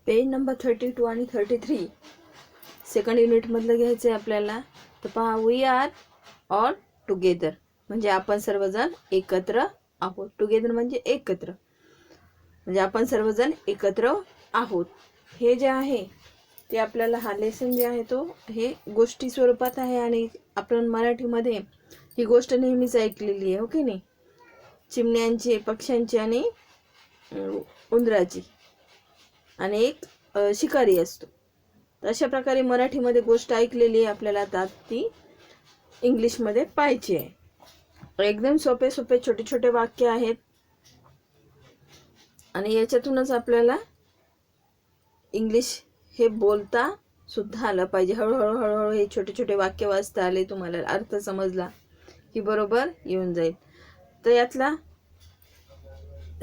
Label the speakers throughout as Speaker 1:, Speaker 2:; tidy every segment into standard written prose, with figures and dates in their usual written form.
Speaker 1: Page number 32 आणि 33 second युनिटमधलं घ्यायचं आहे आपल्याला. तर पहा, वी आर ऑल टुगेदर म्हणजे आपण सर्वजण एकत्र आहोत. टुगेदर म्हणजे एकत्र, म्हणजे आपण सर्वजण एकत्र आहोत. हे जे आहे ते आपल्याला हा लेसन जे आहे तो हे गोष्टी स्वरूपात आहे आणि आपण मराठीमध्ये ही गोष्ट नेहमीच ऐकलेली आहे, हो की नाही. चिमण्यांची, पक्ष्यांची आणि उंदराची आणि एक शिकारी असतो. अशा प्रकारे मराठीमध्ये गोष्ट ऐकलेली आहे आपल्याला. आता ती इंग्लिशमध्ये पाहायची आहे. एकदम सोपे सोपे छोटे छोटे वाक्य आहेत आणि याच्यातूनच आपल्याला इंग्लिश हे बोलता सुद्धा आलं पाहिजे. हळूहळू हळूहळू हे छोटे छोटे वाक्य वाचता आले, तुम्हाला अर्थ समजला की बरोबर येऊन जाईल. तर यातला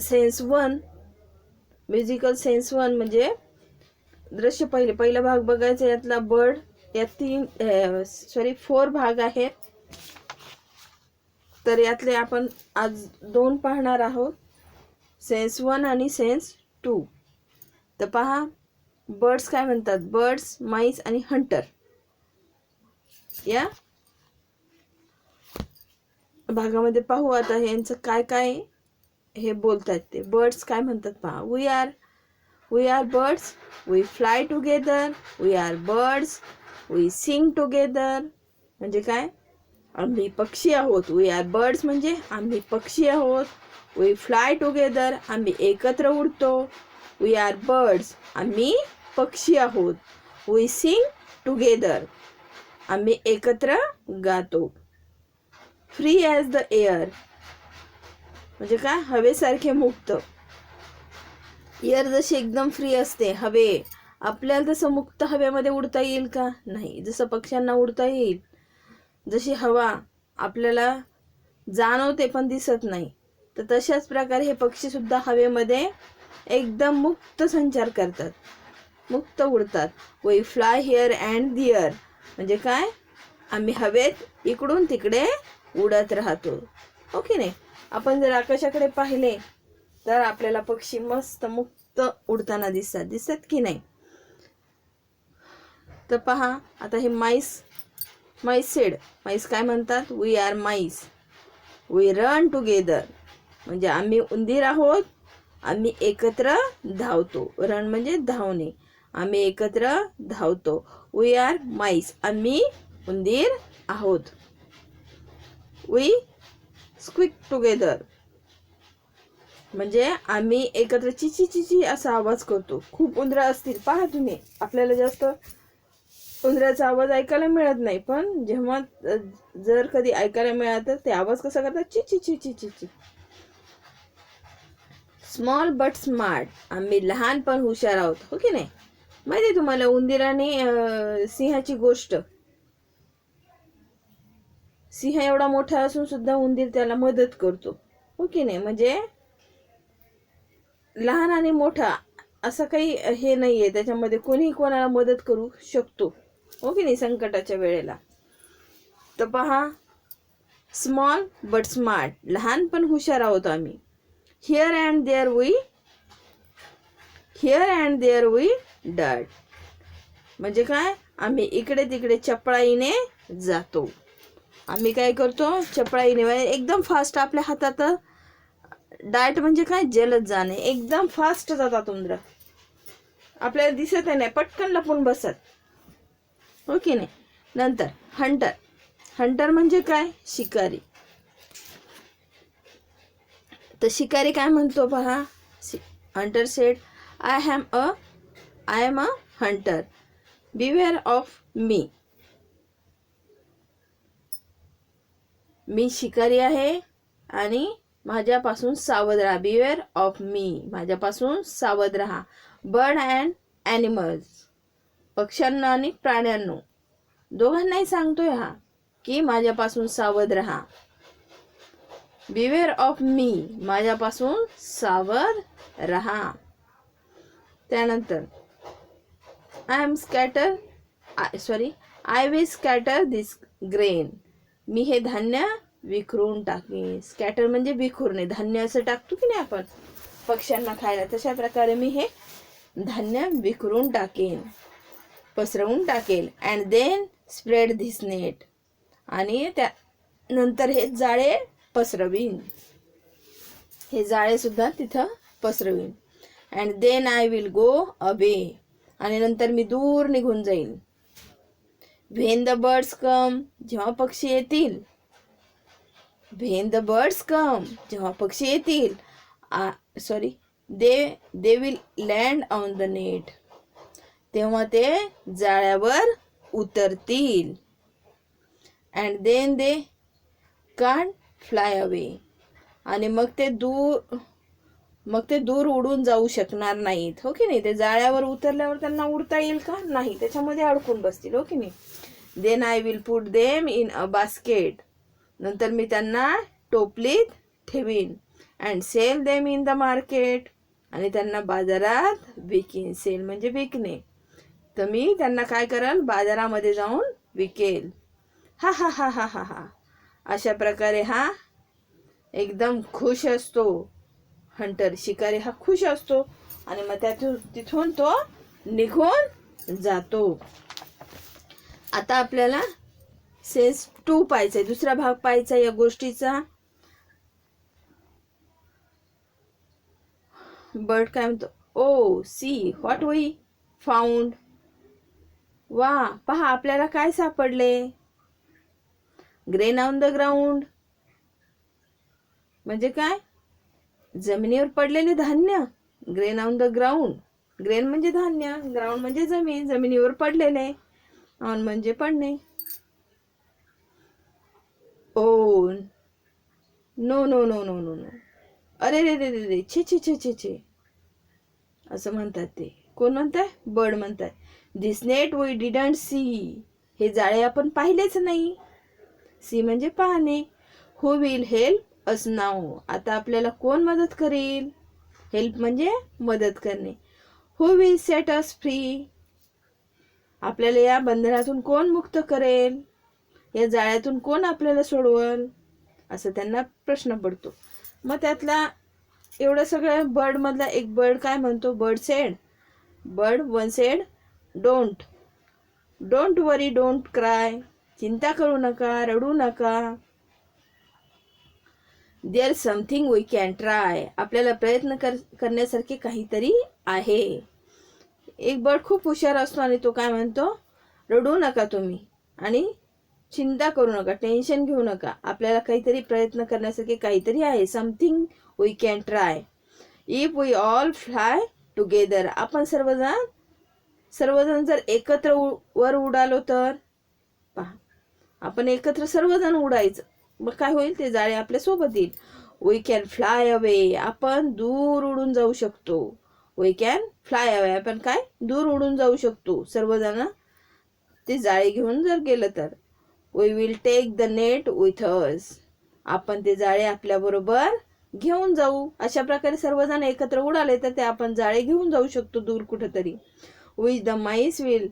Speaker 1: सेन्स 1, म्युझिकल सेन्स 1 म्हणजे दृश्य पहिला भाग बघायचा. यातला बर्ड, यात 4 भाग आहेत. तर यातले आपण आज 2 पाहणार आहोत, सेन्स 1 आणि सेन्स 2. तर पहा, बर्ड्स काय म्हणतात. बर्ड्स, माईस आणि हंटर या भागामध्ये पाहू आता यांचं काय काय हे बोलतात ते. बर्ड्स काय म्हणतात पहा. We are birds, we fly together, we are birds, we sing together. म्हणजे काय, आम्ही पक्षी आहोत. वी आर बर्ड्स म्हणजे आम्ही पक्षी आहोत. वी फ्लाय टुगेदर आम्ही एकत्र उडतो. वी आर बर्ड्स आम्ही पक्षी आहोत. वी सिंग टुगेदर आम्ही एकत्र गातो. फ्री ॲज द एअर म्हणजे काय, हवेसारखे मुक्त. एअर जशी एकदम फ्री असते, हवे, आपल्याला तसं मुक्त हवेमध्ये उडता येईल का? नाही. जसं पक्ष्यांना उडता येईल, जशी हवा आपल्याला जाणवते पण दिसत नाही, तर तशाच प्रकारे हे पक्षी सुद्धा हवेमध्ये एकदम मुक्त संचार करतात, मुक्त उडतात. वी फ्लाय हिअर अँड दिअर म्हणजे काय, आम्ही हवेत इकडून तिकडे उडत राहतो, हो की नाही. आपण जर आकाशाकडे पाहिले तर आपल्याला पक्षी मस्त मुक्त उडताना दिसतात की नाही. तर पहा आता हे माईस सेड, माईस काय म्हणतात. We are mice, we run together म्हणजे आम्ही उंदीर आहोत, आम्ही एकत्र धावतो. रन म्हणजे धावणे, आम्ही एकत्र धावतो. वी आर माईस आम्ही उंदीर आहोत. वी स्क्विक टुगेदर म्हणजे आम्ही एकत्र चिची चिची असा आवाज करतो. खूप उंदरं असतील पहा तुम्ही, आपल्याला जास्त उंदराचा आवाज ऐकायला मिळत नाही, पण जेव्हा जर कधी ऐकायला मिळालं ते आवाज कसा करतात, Chichi Chichi Chichi. Small but smart आम्ही लहान पण हुशार आहोत, हो की नाही. माहिती तुम्हाला उंदीर आणि सिंहाची गोष्ट. सिंह एवढा मोठा असून सुद्धा उंदीर त्याला मदत करतो, हो की नाही. म्हणजे लहान आणि मोठा असं काही हे नाहीये त्याच्यामध्ये, कोणी कोणाला मदत करू शकतो, हो की नाही, संकटाच्या वेळेला. तर पहा, स्मॉल बट स्मार्ट लहान पण हुशार आहोत आम्ही. हिअर अँड देअर वी डट म्हणजे काय, आम्ही इकडे तिकडे चपळाईने जातो. आम्ही काय करतो, चपळाईने म्हणजे एकदम फास्ट. आपल्या हातात डाएट म्हणजे काय, जलद जाणे, एकदम फास्ट जातात उंदरं, आपल्याला दिसत नाही, पटकन लपून बसत, हो की नाही. नंतर हंटर म्हणजे काय, शिकारी. तर शिकारी काय म्हणतो पहा. Hunter said I am a hunter, beware of me. मी शिकारी आहे आणि माझ्यापासून सावध राहा. बिवेअर ऑफ मी माझ्यापासून सावध राहा. बर्ड अँड ॲनिमल्स पक्ष्यांना आणि प्राण्यांनो दोघांनाही सांगतोय हा की माझ्यापासून सावध राहा. बिवेअर ऑफ मी माझ्यापासून सावध राहा. त्यानंतर I will scatter this grain मी हे धान्य विखरून टाकेन. स्कॅटर म्हणजे विखुरणे, धान्य असं टाकतो की नाही आपण पक्ष्यांना खायला, तशा प्रकारे मी हे धान्य विखरून टाकेन, पसरवून टाकेल. And then spread this net, आणि त्यानंतर हे जाळे पसरवीन, हे जाळे सुद्धा तिथं पसरवीन. And then I will go away, आणि नंतर मी दूर निघून जाईल. व्हेन द बर्ड्स कम, जेव्हा पक्षी येतील. व्हेन द बर्ड्स कम, जेव्हा पक्षी येतील. They will land on the net, तेव्हा ते जाळ्यावर उतरतील. And then they can't fly away, आणि मग ते दूर उडून जाऊ शकणार नाहीत, हो की नाही. ते जाळ्यावर उतरल्यावर त्यांना उडता येईल का? नाही, त्याच्यामध्ये अडकून बसतील, हो की नाही. Then I will put them in a basket, नंतर मी त्यांना टोपलीत ठेवीन. And sell them in the market, आणि त्यांना बाजारात विकीन. सेल म्हणजे विकणे. तर मी त्यांना काय करेल, बाजारामध्ये जाऊन विकेल. हा हा हा हा हा हा. अशा प्रकारे हा एकदम खुश असतो. हंटर, शिकारी हा खुश असतो, आणि मग तिथून तो निघून जातो. आता आपल्याला सेन्स 2 पाहायचा, दुसरा भाग पाहायचा या गोष्टीचा. बर्ड काय म्हणतो, ओ सी व्हॉट वी फाउंड. वा, पहा आपल्याला काय सापडले. ग्रेन ऑन द ग्राउंड म्हणजे काय, जमिनीवर पडलेले धान्य. Grain on the ground, grain म्हणजे धान्य, ग्राउंड म्हणजे जमीन, जमिनीवर पडलेले. ऑन म्हणजे पडणे. Oh no no no no no no, अरे रे रे रे रे, छे छे छे छे छे, असं म्हणतात ते. कोण म्हणताय, बर्ड म्हणताय. दिस नेट वी डिडंट सी, हे जाळे आपण पाहिलेच नाही. सी म्हणजे पाहणे. हु विल हेल्प अस नाऊ, आता आपल्याला कोण मदत करेल. हेल्प म्हणजे मदत करणे. हु विल सेट अस फ्री, आपल्याला या बंधनातून कोण मुक्त करेल, या जाळ्यातून कोण आपल्याला सोडवल, असं त्यांना प्रश्न पडतो. मग त्यातला एवढं सगळं बर्ड मधला एक बर्ड काय म्हणतो, bird one said don't worry, don't cry, चिंता करू नका, रडू नका. There something we can try, आपल्याला प्रयत्न करण्यासारखे काहीतरी आहे. एक बर्ड खूप हुशार असतो, आणि तो काय म्हणतो, रडू नका तुम्ही, आणि चिंता करू नका, टेन्शन घेऊ नका, आपल्याला काहीतरी प्रयत्न करण्यासारखे काहीतरी आहे. Something we can try. If we all fly together, आपण सर्वजण जर एकत्र वर उडालो तर. पहा, आपण एकत्र सर्वजण उडायचं, मग काय होईल, ते जाळे आपल्या सोबत येईल. वी कॅन फ्लाय अवे, आपण दूर उडून जाऊ शकतो. वी कॅन फ्लाय अवे, आपण काय, दूर उडून जाऊ शकतो सर्वजण ते जाळे घेऊन जर गेलं तर. We will take the net with us, आपण ते जाळे आपल्या बरोबर घेऊन जाऊ. अशा प्रकारे सर्वजण एकत्र उडाले तर ते आपण जाळे घेऊन जाऊ शकतो दूर कुठेतरी. Which the MICE will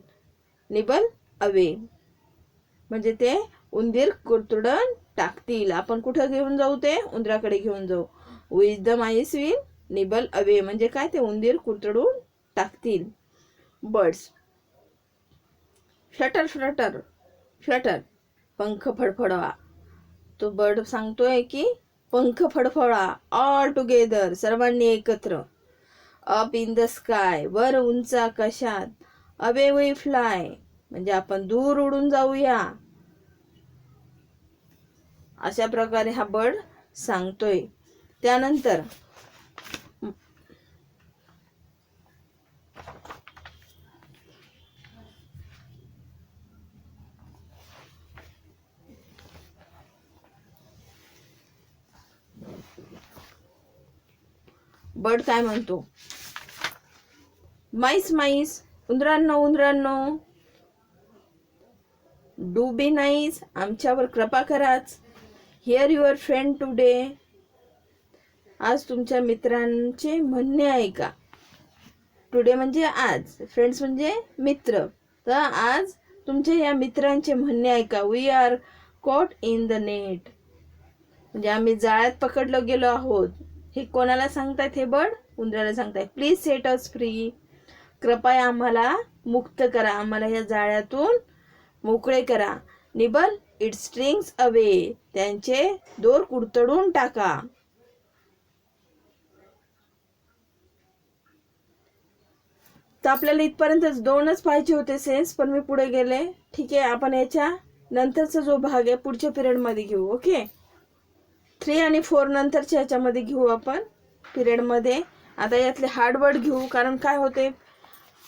Speaker 1: nibble away, म्हणजे ते उंदीर कुरतडून टाकतील. आपण कुठं घेऊन जाऊ, ते उंदराकडे घेऊन जाऊ. Which the MICE will nibble away म्हणजे काय, ते उंदीर कुरतडून टाकतील. बर्ड्स, फ्लटर फ्लटर फ्लटर, पंख फडफडवा. तो बर्ड सांगतोय की पंख फडफडा, ऑल टुगेदर, सर्वांनी एकत्र. अप इन द स्काय, वर उंच आकाशात. अवे वी फ्लाय, म्हणजे आपण दूर उडून जाऊया. अशा प्रकारे हा बर्ड सांगतोय. त्यानंतर बर्ड काय म्हणतो, माईस, उंदरांनो, डू बी नाईस, आमच्यावर कृपा कराच. हिअर युअर फ्रेंड टुडे, आज तुमच्या मित्रांचे म्हणणे ऐका. टुडे म्हणजे आज, फ्रेंड्स म्हणजे मित्र. तर आज तुमच्या या मित्रांचे म्हणणे ऐका. We are caught in the net, म्हणजे आम्ही जाळ्यात पकडलो गेलो आहोत. हे कोणाला सांगतायत, हे बर्ड उंदराला सांगतायत. प्लीज सेट अस फ्री, कृपया आम्हाला मुक्त करा, आम्हाला या जाळ्यातून मोकळे करा. निबल इट्स स्ट्रिंग्स अवे, त्यांचे दोर कुडतडून टाका. तर आपल्याला इथपर्यंत 2च पाहिजे होते सेन्स, पण मी पुढे गेले. ठीक आहे, आपण याच्या नंतरचा जो भाग आहे पुढच्या पिरियडमध्ये घेऊ. ओके, 3 आणि 4 नंतरच्या ह्याच्यामध्ये घेऊ आपण पिरियडमध्ये. आता यातले हार्ड वर्ड घेऊ, कारण काय होते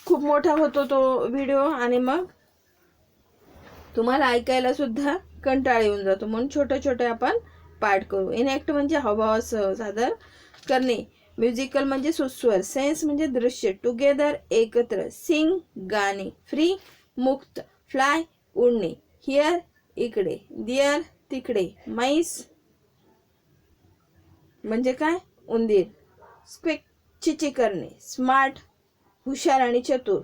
Speaker 1: खूप मोठा होतो तो व्हिडिओ आणि मग तुम्हाला ऐकायला सुद्धा कंटाळ येऊन जातो, म्हणून छोटे छोटे आपण पार्ट करू. इनॅक्ट म्हणजे हावभावासह सादर करणे. म्युझिकल म्हणजे सुस्वर. सेन्स म्हणजे दृश्य. टुगेदर एकत्र. सिंग गाणे. फ्री मुक्त. फ्लाय उडणे. हिअर इकडे. दिअर तिकडे. माईस म्हणजे काय उंदीर. स्क्विक चिची करणे. स्मार्ट हुशार आणि चतुर.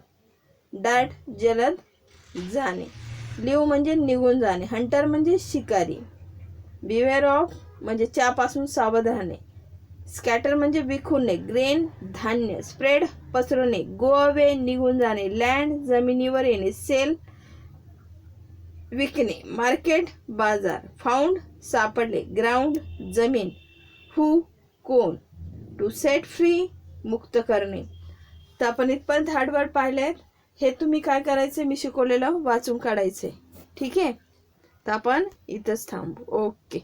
Speaker 1: डार्ट जलद जाणे. लिव्ह म्हणजे निघून जाणे. हंटर म्हणजे शिकारी. बिवेअर ऑफ म्हणजे च्यापासून सावध राहणे. स्कॅटर म्हणजे विखुरणे. ग्रेन धान्य. स्प्रेड पसरवणे. गो अवे निघून जाणे. लँड जमिनीवर येणे. सेल विकणे. मार्केट बाजार. फाउंड सापडले. ग्राउंड जमीन. हू कोण. टू सेट फ्री मुक्त करणे. तर आपण इथपर्यंत हार्ड वर्ड पाहिलेत. हे तुम्ही काय करायचे, मी शिकवलेलं वाचून काढायचे. ठीक आहे, तर आपण इथंच थांबू. ओके.